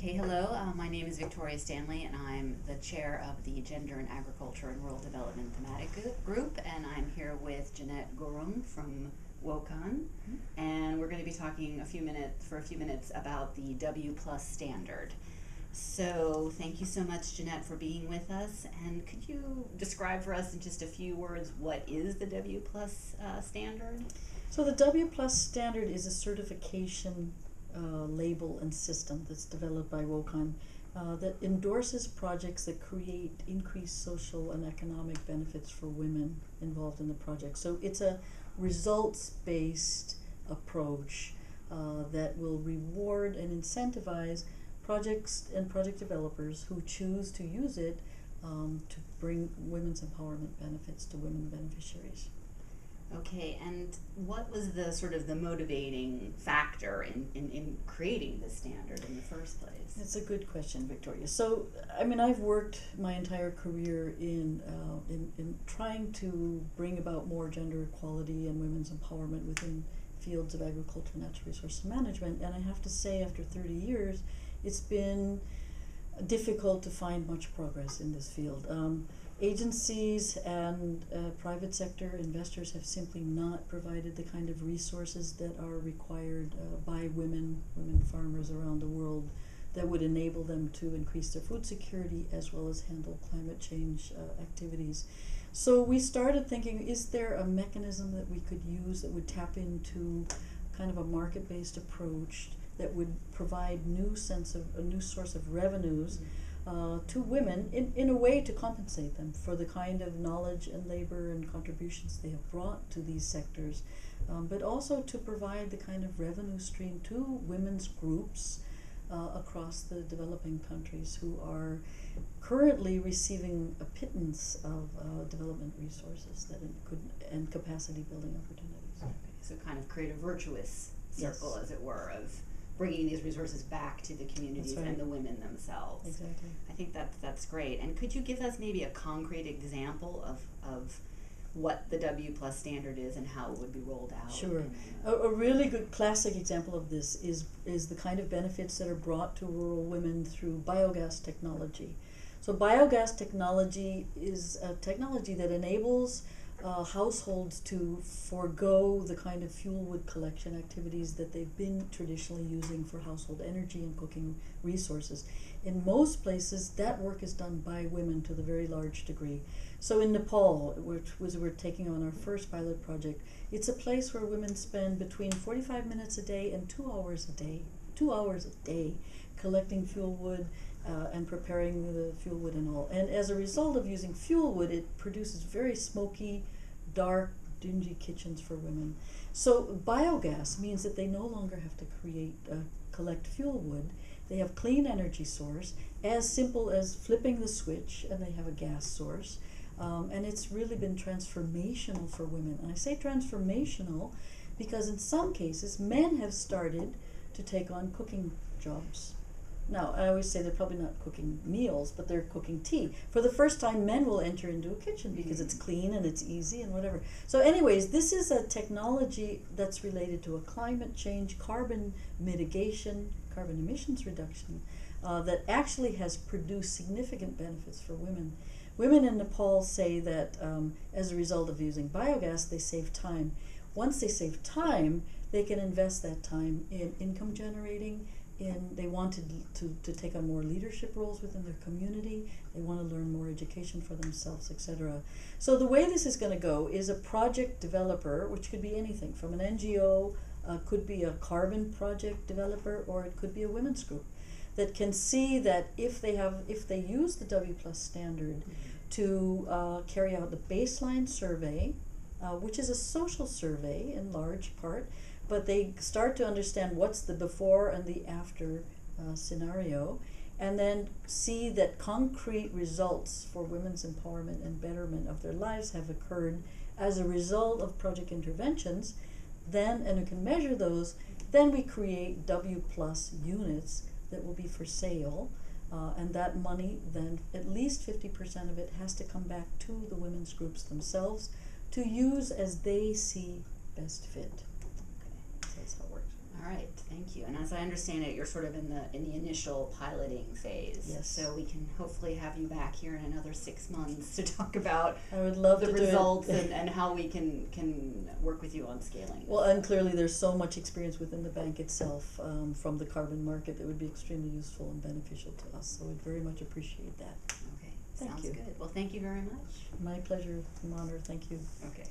Okay, hello. My name is Victoria Stanley, and I'm the chair of the Gender and Agriculture and Rural Development Thematic Group, and I'm here with Jeannette Gurung from Wocan, and we're going to be talking for a few minutes about the W Plus standard. So thank you so much, Jeannette, for being with us, and could you describe for us in just a few words what is the W Plus standard? So the W Plus standard is a certification label and system that's developed by Wocan that endorses projects that create increased social and economic benefits for women involved in the project. So it's a results-based approach that will reward and incentivize projects and project developers who choose to use it to bring women's empowerment benefits to women beneficiaries. Okay, and what was the motivating factor in creating this standard in the first place? It's a good question, Victoria. So, I mean, I've worked my entire career in trying to bring about more gender equality and women's empowerment within fields of agriculture, natural resource management, and I have to say, after 30 years, it's been difficult to find much progress in this field. Agencies and private sector investors have simply not provided the kind of resources that are required by women farmers around the world that would enable them to increase their food security as well as handle climate change activities. So we started thinking, is there a mechanism that we could use that would tap into kind of a market-based approach that would provide a new source of revenues to women in a way to compensate them for the kind of knowledge and labor and contributions they have brought to these sectors, but also to provide the kind of revenue stream to women's groups across the developing countries who are currently receiving a pittance of development resources and capacity building opportunities. Okay, so kind of create a virtuous circle, Yes. as it were, of bringing these resources back to the communities That's right. and the women themselves. Exactly. I think that's great. And could you give us maybe a concrete example of what the W Plus standard is and how it would be rolled out? Sure. A really good classic example of this is the kind of benefits that are brought to rural women through biogas technology. So biogas technology is a technology that enables households to forego the kind of fuel wood collection activities that they've been traditionally using for household energy and cooking resources. In most places, that work is done by women to the very large degree. So in Nepal, we're taking on our first pilot project, it's a place where women spend between 45 minutes a day and 2 hours a day collecting fuel wood and preparing the fuel wood and all. And as a result of using fuel wood, it produces very smoky, dark, dingy kitchens for women. So biogas means that they no longer have to collect fuel wood. They have clean energy source, as simple as flipping the switch, and they have a gas source. And it's really been transformational for women. And I say transformational because in some cases, men have started to take on cooking jobs. Now, I always say they're probably not cooking meals, but they're cooking tea. For the first time, men will enter into a kitchen because it's clean and it's easy and whatever. So anyways, this is a technology that's related to a climate change, carbon mitigation, carbon emissions reduction, that actually has produced significant benefits for women. Women in Nepal say that as a result of using biogas, they save time. Once they save time, they can invest that time in income generating. They wanted to take on more leadership roles within their community. They want to learn more education for themselves, etc. So the way this is going to go is a project developer, which could be anything from an NGO, could be a carbon project developer, or it could be a women's group that can see that if they use the W Plus standard to carry out the baseline survey, which is a social survey in large part, but they start to understand what's the before and the after scenario, and then see that concrete results for women's empowerment and betterment of their lives have occurred as a result of project interventions, and we can measure those, then we create W Plus units that will be for sale, and that money, then at least 50% of it has to come back to the women's groups themselves to use as they see best fit. That's how it works. All right, thank you. And as I understand it, you're sort of in the initial piloting phase. Yes. So we can hopefully have you back here in another 6 months to talk about I would love the to results do it. and how we can work with you on scaling. Well, and clearly there's so much experience within the bank itself from the carbon market that would be extremely useful and beneficial to us. So we'd very much appreciate that. Okay, Thank sounds you. good. Well, thank you very much. My pleasure, an honor. Thank you. Okay.